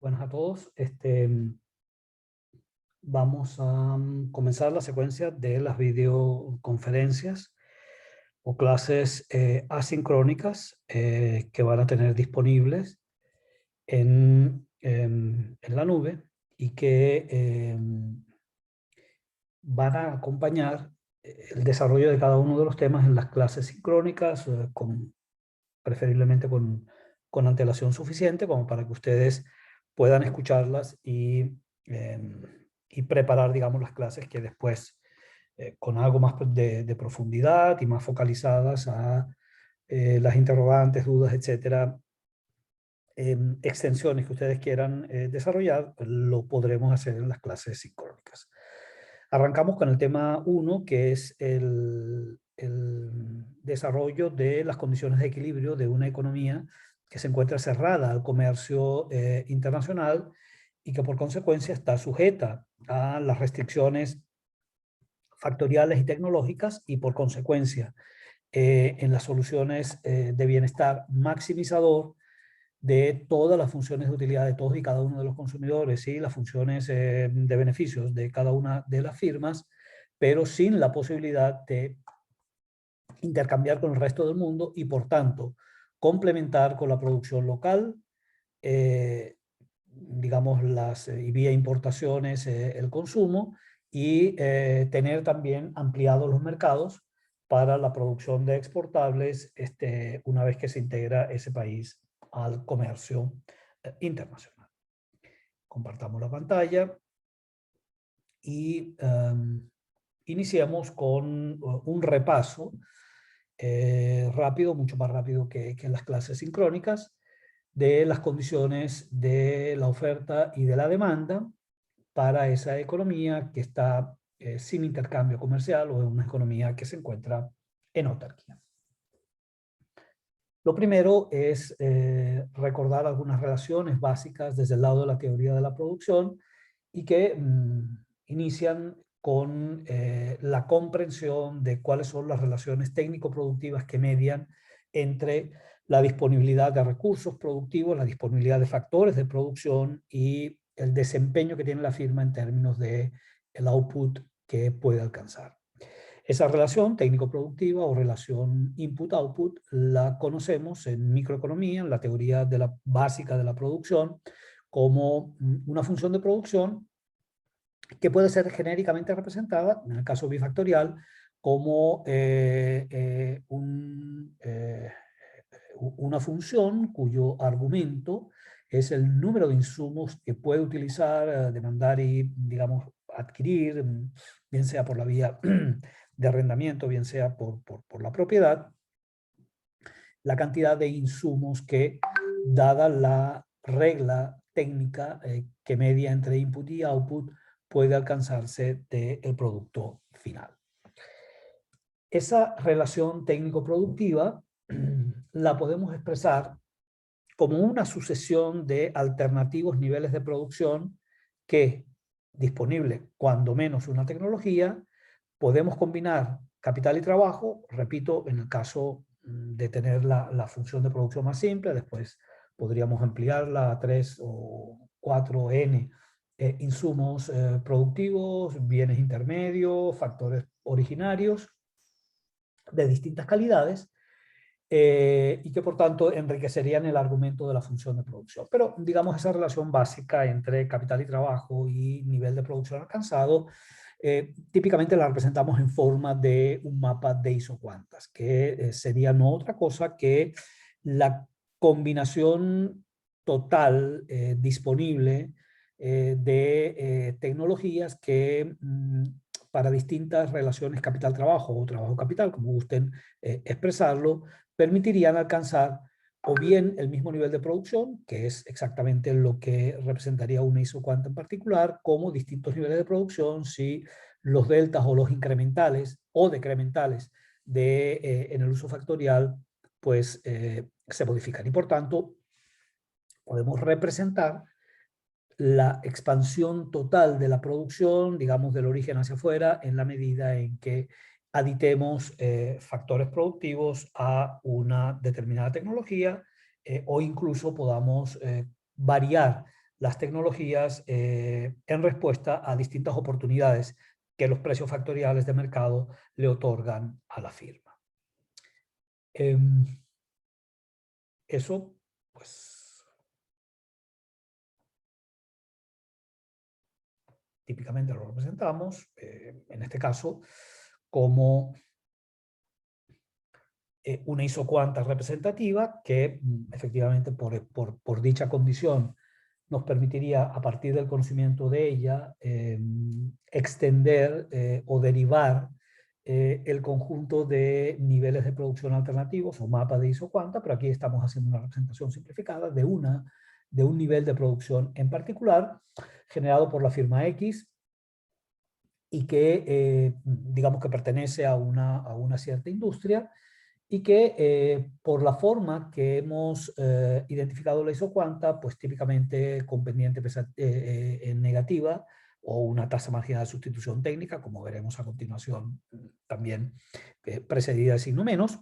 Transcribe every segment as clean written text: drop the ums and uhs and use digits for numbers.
Buenas a todos. Vamos a comenzar la secuencia de las videoconferencias o clases asincrónicas que van a tener disponibles en la nube y que van a acompañar el desarrollo de cada uno de los temas en las clases sincrónicas, preferiblemente con antelación suficiente como para que ustedes puedan escucharlas y preparar, digamos, las clases que después, con algo más de profundidad y más focalizadas a las interrogantes, dudas, etcétera, extensiones que ustedes quieran desarrollar, lo podremos hacer en las clases sincrónicas. Arrancamos con el tema 1, que es el desarrollo de las condiciones de equilibrio de una economía que se encuentra cerrada al comercio internacional y que por consecuencia está sujeta a las restricciones factoriales y tecnológicas y por consecuencia en las soluciones de bienestar maximizador de todas las funciones de utilidad de todos y cada uno de los consumidores y las funciones de beneficios de cada una de las firmas, pero sin la posibilidad de intercambiar con el resto del mundo y por tanto complementar con la producción local, digamos, y vía importaciones el consumo y tener también ampliados los mercados para la producción de exportables una vez que se integra ese país al comercio internacional. Compartamos la pantalla y iniciamos con un repaso rápido, mucho más rápido que en las clases sincrónicas, de las condiciones de la oferta y de la demanda para esa economía que está sin intercambio comercial o en una economía que se encuentra en autarquía. Lo primero es recordar algunas relaciones básicas desde el lado de la teoría de la producción y que inician con la comprensión de cuáles son las relaciones técnico-productivas que median entre la disponibilidad de recursos productivos, la disponibilidad de factores de producción y el desempeño que tiene la firma en términos de el output que puede alcanzar. Esa relación técnico-productiva o relación input-output la conocemos en microeconomía, en la teoría básica de la producción, como una función de producción que puede ser genéricamente representada, en el caso bifactorial, como una función cuyo argumento es el número de insumos que puede utilizar, demandar y, digamos, adquirir, bien sea por la vía de arrendamiento, bien sea por la propiedad, la cantidad de insumos que, dada la regla técnica que media entre input y output, puede alcanzarse del producto final. Esa relación técnico-productiva la podemos expresar como una sucesión de alternativos niveles de producción que, disponible cuando menos una tecnología, podemos combinar capital y trabajo, repito, en el caso de tener la función de producción más simple, después podríamos ampliarla a 3 o 4N insumos productivos, bienes intermedios, factores originarios de distintas calidades, y que por tanto enriquecerían el argumento de la función de producción. Pero digamos esa relación básica entre capital y trabajo y nivel de producción alcanzado, típicamente la representamos en forma de un mapa de isocuantas, que sería no otra cosa que la combinación total disponible de tecnologías que para distintas relaciones capital-trabajo o trabajo-capital, como gusten expresarlo, permitirían alcanzar o bien el mismo nivel de producción, que es exactamente lo que representaría una isocuanta en particular, como distintos niveles de producción si los deltas o los incrementales o decrementales en el uso factorial pues se modifican. Y por tanto, podemos representar la expansión total de la producción, digamos, del origen hacia afuera, en la medida en que aditemos factores productivos a una determinada tecnología o incluso podamos variar las tecnologías en respuesta a distintas oportunidades que los precios factoriales de mercado le otorgan a la firma. Eso, pues, típicamente lo representamos, en este caso, como una isocuanta representativa que efectivamente por dicha condición nos permitiría, a partir del conocimiento de ella, extender o derivar el conjunto de niveles de producción alternativos o mapas de isocuanta, pero aquí estamos haciendo una representación simplificada de un nivel de producción en particular, generado por la firma X, y que digamos que pertenece a una cierta industria, y que por la forma que hemos identificado la isocuanta, pues típicamente con pendiente negativa o una tasa marginal de sustitución técnica, como veremos a continuación también, precedida de signo menos,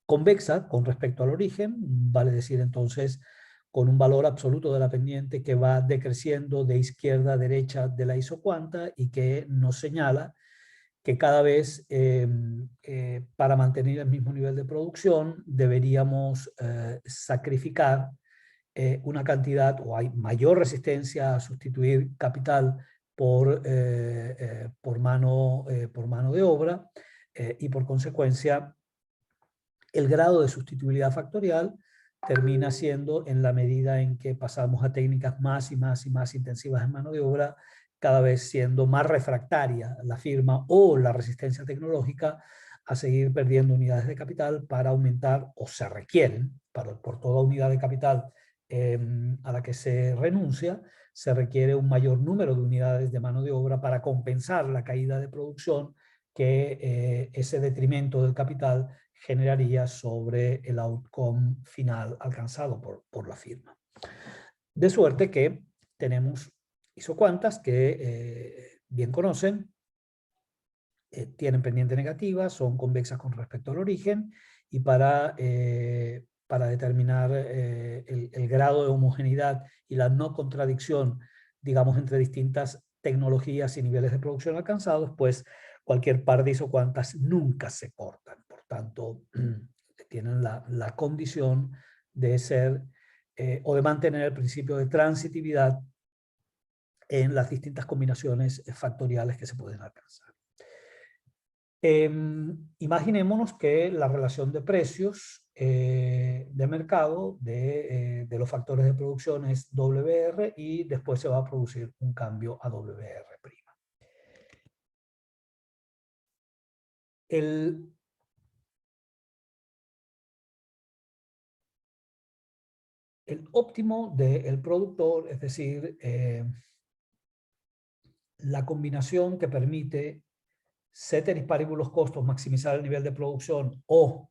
convexa con respecto al origen, vale decir entonces con un valor absoluto de la pendiente que va decreciendo de izquierda a derecha de la isocuanta y que nos señala que cada vez para mantener el mismo nivel de producción deberíamos sacrificar una cantidad, o hay mayor resistencia a sustituir capital por mano de obra, y por consecuencia el grado de sustituibilidad factorial termina siendo, en la medida en que pasamos a técnicas más y más y más intensivas en mano de obra, cada vez siendo más refractaria la firma o la resistencia tecnológica a seguir perdiendo unidades de capital para aumentar, o se requieren, por toda unidad de capital a la que se renuncia, se requiere un mayor número de unidades de mano de obra para compensar la caída de producción que ese detrimento del capital generaría sobre el outcome final alcanzado por la firma. De suerte que tenemos isocuantas que bien conocen, tienen pendiente negativa, son convexas con respecto al origen, y para determinar el grado de homogeneidad y la no contradicción, digamos, entre distintas tecnologías y niveles de producción alcanzados, pues cualquier par de isocuantas nunca se cortan. Por tanto, tienen la condición de ser o de mantener el principio de transitividad en las distintas combinaciones factoriales que se pueden alcanzar. Imaginémonos que la relación de precios de mercado de los factores de producción es WR, y después se va a producir un cambio a WR'. El óptimo del productor, es decir, la combinación que permite ceteris paribus costos maximizar el nivel de producción, o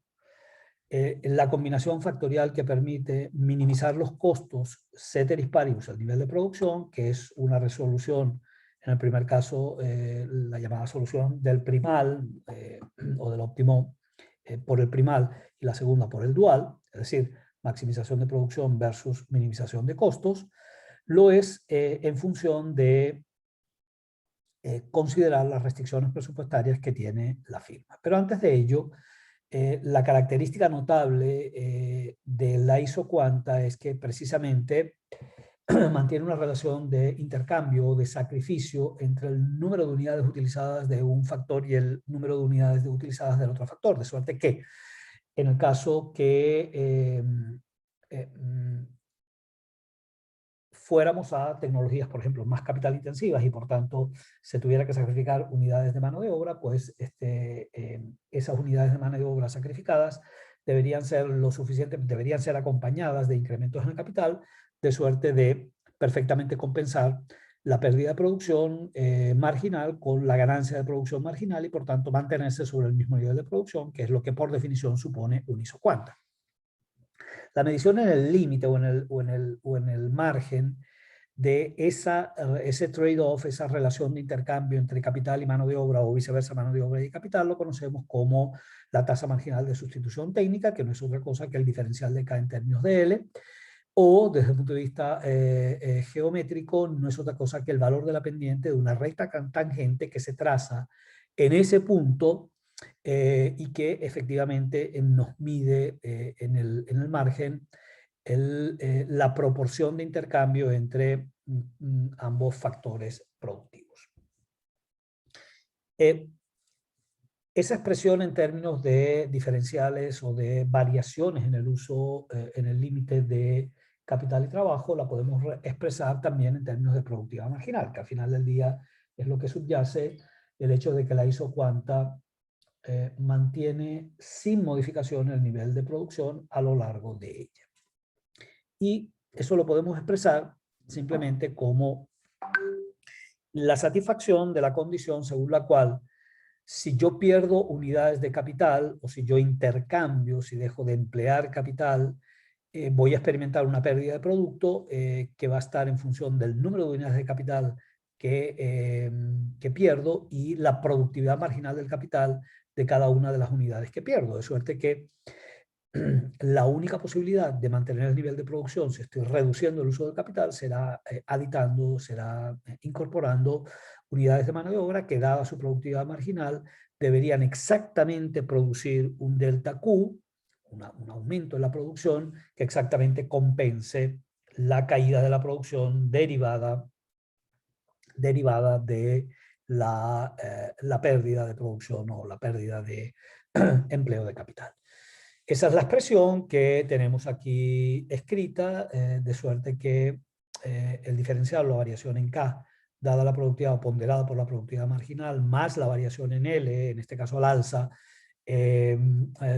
la combinación factorial que permite minimizar los costos ceteris paribus el nivel de producción, que es una resolución, en el primer caso la llamada solución del primal o del óptimo por el primal, y la segunda por el dual, es decir, maximización de producción versus minimización de costos, lo es en función de considerar las restricciones presupuestarias que tiene la firma. Pero antes de ello, la característica notable de la isocuanta es que precisamente mantiene una relación de intercambio o de sacrificio entre el número de unidades utilizadas de un factor y el número de unidades utilizadas del otro factor, de suerte que en el caso que fuéramos a tecnologías, por ejemplo, más capital intensivas, y por tanto se tuviera que sacrificar unidades de mano de obra, pues esas unidades de mano de obra sacrificadas deberían ser acompañadas de incrementos en el capital, de suerte de perfectamente compensar la pérdida de producción marginal con la ganancia de producción marginal, y por tanto mantenerse sobre el mismo nivel de producción, que es lo que por definición supone un isocuanta. La medición en el límite o en el margen de ese trade-off, esa relación de intercambio entre capital y mano de obra, o viceversa, mano de obra y capital, lo conocemos como la tasa marginal de sustitución técnica, que no es otra cosa que el diferencial de K en términos de L, o desde el punto de vista geométrico no es otra cosa que el valor de la pendiente de una recta tangente que se traza en ese punto y que efectivamente nos mide en el margen la proporción de intercambio entre ambos factores productivos. Esa expresión en términos de diferenciales o de variaciones en el uso, en el límite de capital y trabajo, la podemos expresar también en términos de productividad marginal, que al final del día es lo que subyace el hecho de que la isocuanta mantiene sin modificación el nivel de producción a lo largo de ella. Y eso lo podemos expresar simplemente como la satisfacción de la condición según la cual si yo pierdo unidades de capital o si yo intercambio, si dejo de emplear capital, voy a experimentar una pérdida de producto que va a estar en función del número de unidades de capital que pierdo y la productividad marginal del capital de cada una de las unidades que pierdo. De suerte que la única posibilidad de mantener el nivel de producción, si estoy reduciendo el uso del capital, será aditando, será incorporando unidades de mano de obra que, dada su productividad marginal, deberían exactamente producir un delta Q, un aumento en la producción, que exactamente compense la caída de la producción derivada de la pérdida de producción o la pérdida de empleo de capital. Esa es la expresión que tenemos aquí escrita, de suerte que el diferencial o la variación en K, dada la productividad o ponderada por la productividad marginal, más la variación en L, en este caso al alza,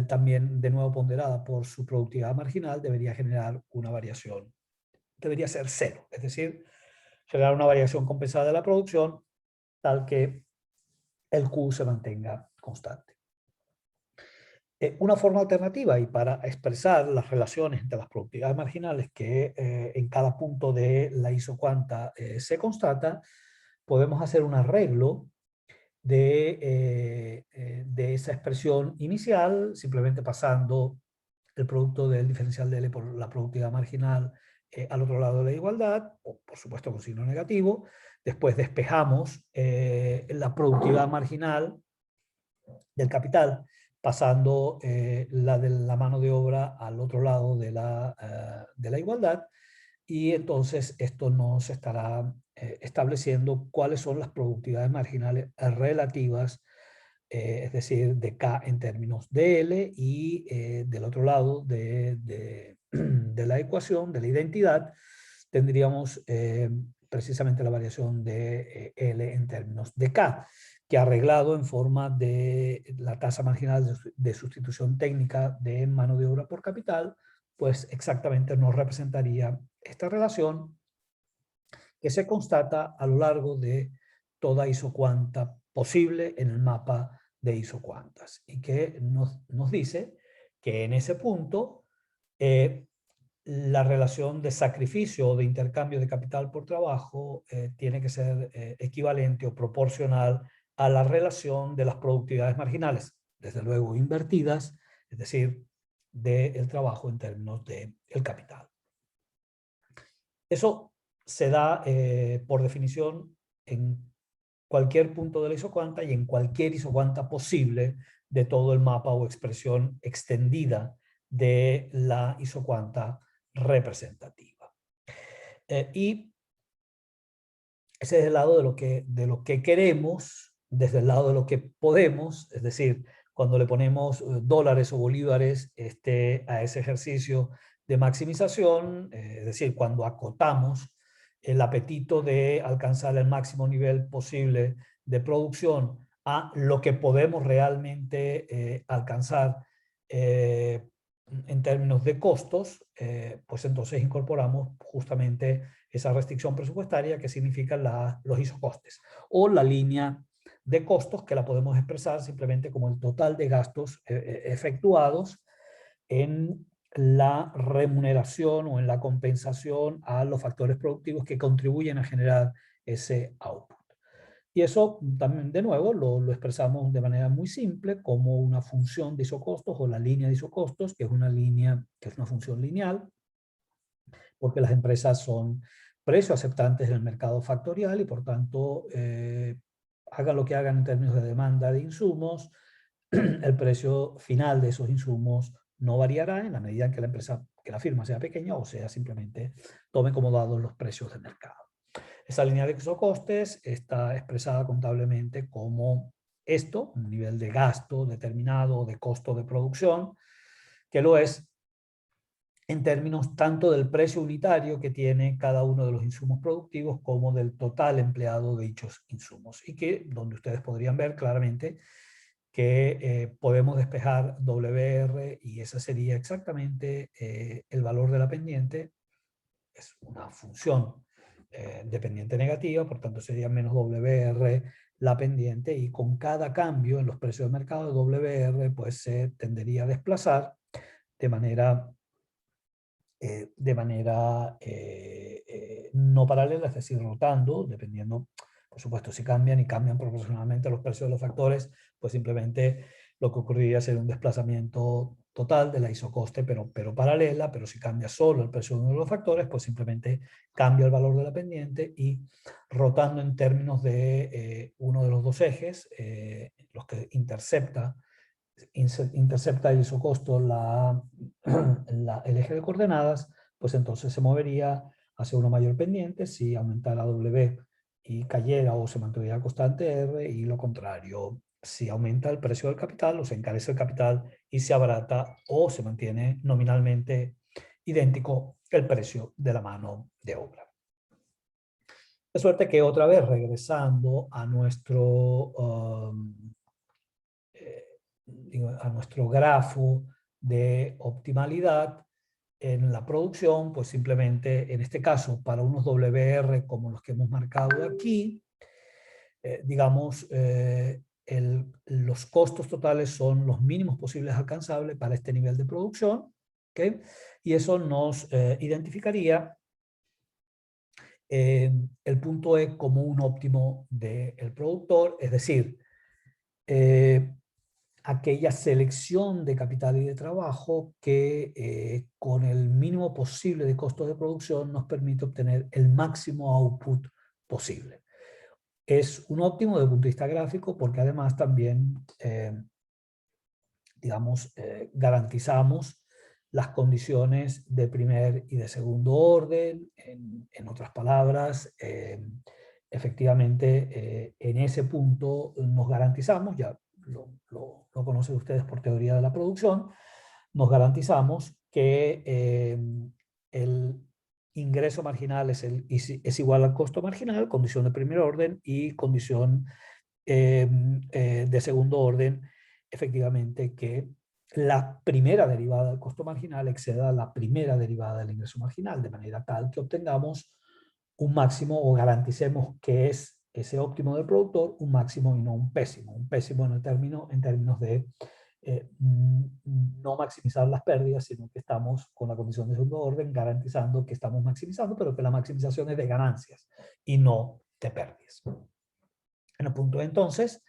también de nuevo ponderada por su productividad marginal, debería generar una variación, debería ser cero, es decir, generar una variación compensada de la producción tal que el Q se mantenga constante. Una forma alternativa y para expresar las relaciones entre las productividades marginales que en cada punto de la isocuanta se constata, podemos hacer un arreglo de esa expresión inicial, simplemente pasando el producto del diferencial de L por la productividad marginal al otro lado de la igualdad, o por supuesto con signo negativo. Después despejamos la productividad marginal del capital, pasando la de la mano de obra al otro lado de la igualdad, y entonces esto nos estará estableciendo cuáles son las productividades marginales relativas, es decir, de K en términos de L, y del otro lado de la ecuación, de la identidad, tendríamos precisamente la variación de L en términos de K, que arreglado en forma de la tasa marginal de sustitución técnica de mano de obra por capital, pues exactamente nos representaría esta relación que se constata a lo largo de toda isocuanta posible en el mapa de isocuantas y que nos dice que en ese punto la relación de sacrificio o de intercambio de capital por trabajo tiene que ser equivalente o proporcional a la relación de las productividades marginales, desde luego invertidas, es decir, del trabajo en términos del capital. Eso se da por definición en cualquier punto de la isocuanta y en cualquier isocuanta posible de todo el mapa o expresión extendida de la isocuanta representativa. Y ese es el lado de lo que queremos, desde el lado de lo que podemos, es decir, cuando le ponemos dólares o bolívares a ese ejercicio de maximización, es decir, cuando acotamos el apetito de alcanzar el máximo nivel posible de producción a lo que podemos realmente alcanzar en términos de costos, pues entonces incorporamos justamente esa restricción presupuestaria que significa los isocostes o la línea de costos, que la podemos expresar simplemente como el total de gastos efectuados en la remuneración o en la compensación a los factores productivos que contribuyen a generar ese output. Y eso también, de nuevo, lo expresamos de manera muy simple como una función de isocostos o la línea de isocostos, que es una línea, que es una función lineal, porque las empresas son precios aceptantes en el mercado factorial y por tanto, hagan lo que hagan en términos de demanda de insumos, el precio final de esos insumos no variará en la medida en que la empresa, que la firma sea pequeña o sea simplemente tome como dados los precios del mercado. Esa línea de isocostes está expresada contablemente como esto, un nivel de gasto determinado de costo de producción, que lo es en términos tanto del precio unitario que tiene cada uno de los insumos productivos como del total empleado de dichos insumos. Y que donde ustedes podrían ver claramente que podemos despejar WR y esa sería exactamente el valor de la pendiente. Es una función dependiente negativa, por tanto sería menos WR la pendiente, y con cada cambio en los precios de mercado de WR pues se tendería a desplazar de manera no paralela, es decir, rotando, dependiendo, por supuesto, si cambian y cambian proporcionalmente los precios de los factores, pues simplemente lo que ocurriría sería un desplazamiento total de la isocoste, pero paralela, pero si cambia solo el precio de uno de los factores, pues simplemente cambia el valor de la pendiente y rotando en términos de uno de los dos ejes, los que intercepta el isocosto el eje de coordenadas, pues entonces se movería hacia una mayor pendiente si aumentara W y cayera o se mantuviera constante R, y lo contrario, si aumenta el precio del capital o se encarece el capital y se abarata o se mantiene nominalmente idéntico el precio de la mano de obra. De suerte que otra vez regresando a nuestro grafo de optimalidad en la producción, pues simplemente en este caso para unos WR como los que hemos marcado aquí, digamos, los costos totales son los mínimos posibles alcanzables para este nivel de producción, ¿okay? Y eso nos identificaría el punto E como un óptimo del productor, es decir, aquella selección de capital y de trabajo que con el mínimo posible de costos de producción nos permite obtener el máximo output posible. Es un óptimo desde el punto de vista gráfico porque además también, garantizamos las condiciones de primer y de segundo orden. En otras palabras, efectivamente, en ese punto nos garantizamos, ya lo conocen ustedes por teoría de la producción, nos garantizamos que el ingreso marginal es igual al costo marginal, condición de primer orden, y condición de segundo orden, efectivamente, que la primera derivada del costo marginal exceda la primera derivada del ingreso marginal, de manera tal que obtengamos un máximo o garanticemos que es ese óptimo del productor un máximo y no un pésimo. Un pésimo en términos de no maximizar las pérdidas, sino que estamos con la condición de segundo orden garantizando que estamos maximizando, pero que la maximización es de ganancias y no de pérdidas. En el punto entonces,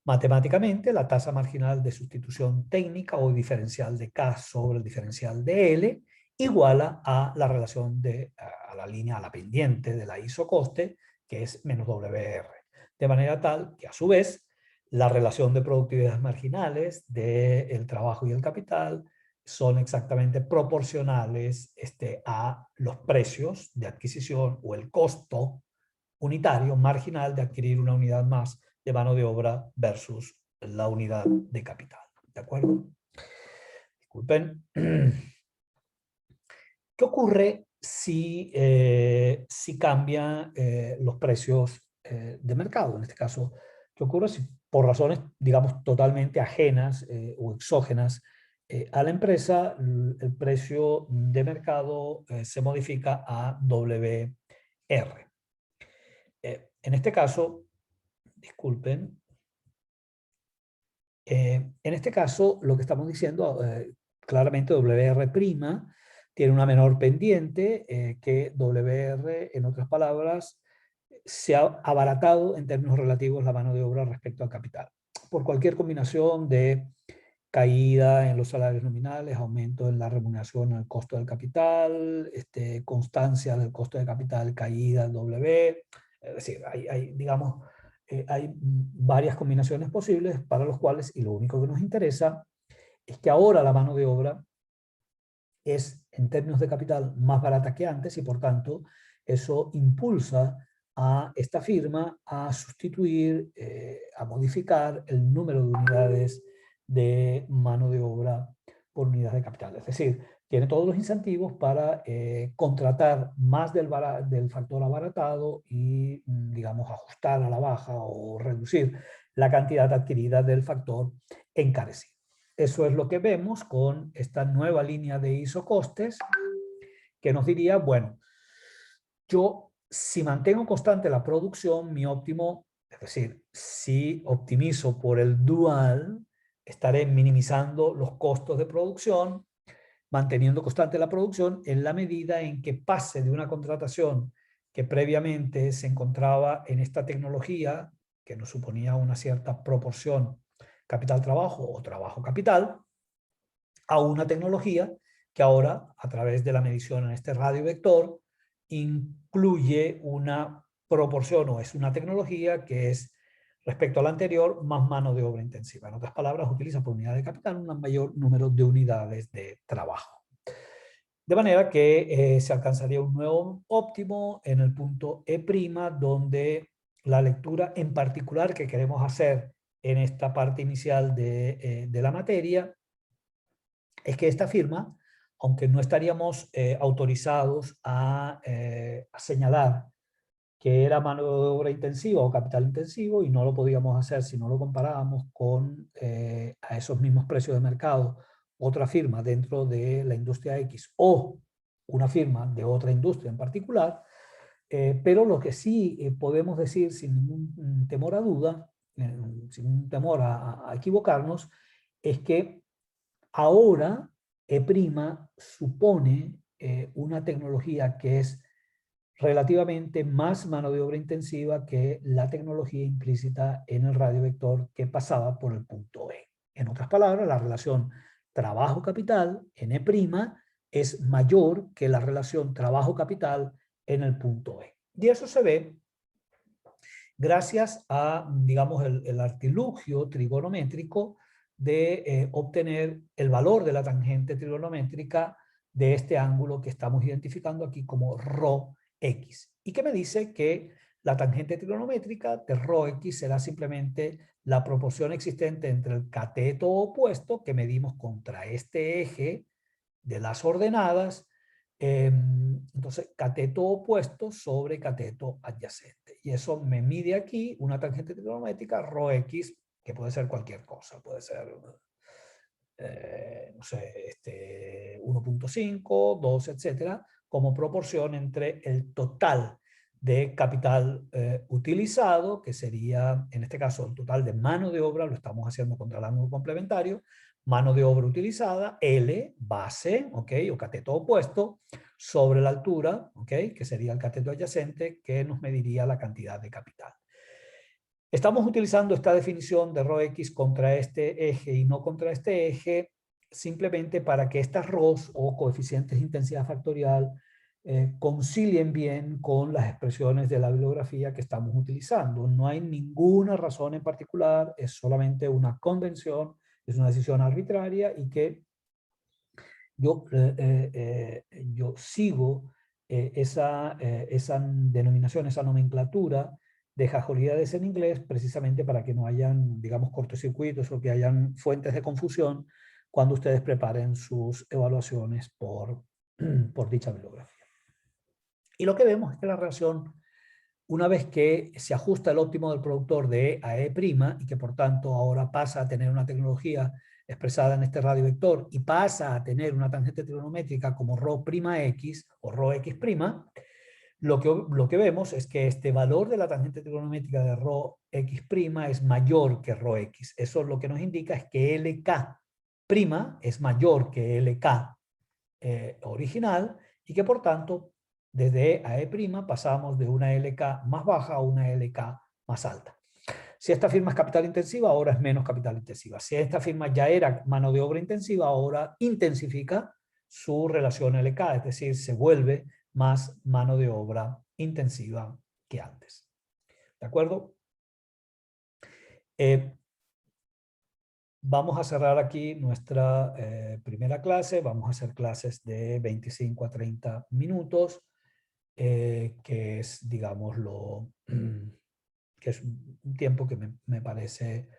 matemáticamente, la tasa marginal de sustitución técnica o diferencial de K sobre el diferencial de L iguala a la relación a la línea, a la pendiente de la isocoste, que es menos WR. De manera tal que, a su vez, la relación de productividades marginales del trabajo y el capital son exactamente proporcionales a los precios de adquisición o el costo unitario marginal de adquirir una unidad más de mano de obra versus la unidad de capital. ¿De acuerdo? Disculpen. ¿Qué ocurre si cambian los precios de mercado? En este caso, ¿qué ocurre si por razones, digamos, totalmente ajenas o exógenas a la empresa, el precio de mercado se modifica a WR? En este caso, disculpen, en este caso lo que estamos diciendo, claramente WR' tiene una menor pendiente que WR, en otras palabras, se ha abaratado en términos relativos la mano de obra respecto al capital. Por cualquier combinación de caída en los salarios nominales, aumento en la remuneración, en el costo del capital, constancia del costo de capital, caída del W. Es decir, digamos, hay varias combinaciones posibles para los cuales, y lo único que nos interesa es que ahora la mano de obra es, en términos de capital, más barata que antes y por tanto eso impulsa a esta firma a sustituir, a modificar el número de unidades de mano de obra por unidades de capital. Es decir, tiene todos los incentivos para contratar más del factor abaratado y, digamos, ajustar a la baja o reducir la cantidad adquirida del factor encarecido. Eso es lo que vemos con esta nueva línea de isocostes que nos diría, bueno, yo si mantengo constante la producción, mi óptimo, es decir, si optimizo por el dual, estaré minimizando los costos de producción, manteniendo constante la producción en la medida en que pase de una contratación que previamente se encontraba en esta tecnología, que nos suponía una cierta proporción capital-trabajo o trabajo-capital, a una tecnología que ahora, a través de la medición en este radio vector, incluye una proporción o es una tecnología que es, respecto a la anterior, más mano de obra intensiva. En otras palabras, utiliza por unidad de capital un mayor número de unidades de trabajo. De manera que se alcanzaría un nuevo óptimo en el punto E', donde la lectura en particular que queremos hacer en esta parte inicial de la materia es que esta firma, aunque no estaríamos autorizados a señalar que era mano de obra intensiva o capital intensivo, y no lo podíamos hacer si no lo comparábamos con a esos mismos precios de mercado otra firma dentro de la industria X o una firma de otra industria en particular, pero lo que sí podemos decir sin ningún temor a duda, sin ningún temor a equivocarnos, es que ahora E' supone una tecnología que es relativamente más mano de obra intensiva que la tecnología implícita en el radio vector que pasaba por el punto E. En otras palabras, la relación trabajo-capital en E' es mayor que la relación trabajo-capital en el punto E. Y eso se ve gracias a, digamos, el artilugio trigonométrico de obtener el valor de la tangente trigonométrica de este ángulo que estamos identificando aquí como ρx. Y que me dice que la tangente trigonométrica de ρx será simplemente la proporción existente entre el cateto opuesto que medimos contra este eje de las ordenadas, entonces cateto opuesto sobre cateto adyacente. Y eso me mide aquí una tangente trigonométrica ρx, que puede ser cualquier cosa, puede ser, no sé, 1.5, 2, etcétera, como proporción entre el total de capital utilizado, que sería, en este caso, el total de mano de obra, lo estamos haciendo contra el ángulo complementario, mano de obra utilizada, L, base, ¿ok? O cateto opuesto, sobre la altura, ¿ok? Que sería el cateto adyacente, que nos mediría la cantidad de capital. Estamos utilizando esta definición de ρx contra este eje y no contra este eje, simplemente para que estas ρs o coeficientes de intensidad factorial concilien bien con las expresiones de la bibliografía que estamos utilizando. No hay ninguna razón en particular, es solamente una convención, es una decisión arbitraria y que yo sigo esa denominación, esa nomenclatura de jajolidades en inglés, precisamente para que no hayan, digamos, cortocircuitos o que hayan fuentes de confusión cuando ustedes preparen sus evaluaciones por dicha bibliografía. Y lo que vemos es que la relación, una vez que se ajusta el óptimo del productor de E a E' y que por tanto ahora pasa a tener una tecnología expresada en este radio vector y pasa a tener una tangente trigonométrica como ρ'x o ρx', lo que vemos es que este valor de la tangente trigonométrica de ρx' es mayor que ρx. Eso lo que nos indica es que LK' es mayor que LK original y que por tanto desde E a E' pasamos de una LK más baja a una LK más alta. Si esta firma es capital intensiva, ahora es menos capital intensiva. Si esta firma ya era mano de obra intensiva, ahora intensifica su relación LK, es decir, se vuelve más mano de obra intensiva que antes. ¿De acuerdo? Vamos a cerrar aquí nuestra primera clase. Vamos a hacer clases de 25 a 30 minutos, que es, digamos, que es un tiempo que me parece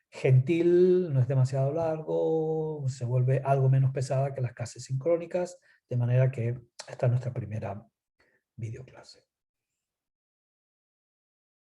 gentil, no es demasiado largo, se vuelve algo menos pesada que las clases sincrónicas, de manera que esta es nuestra primera videoclase.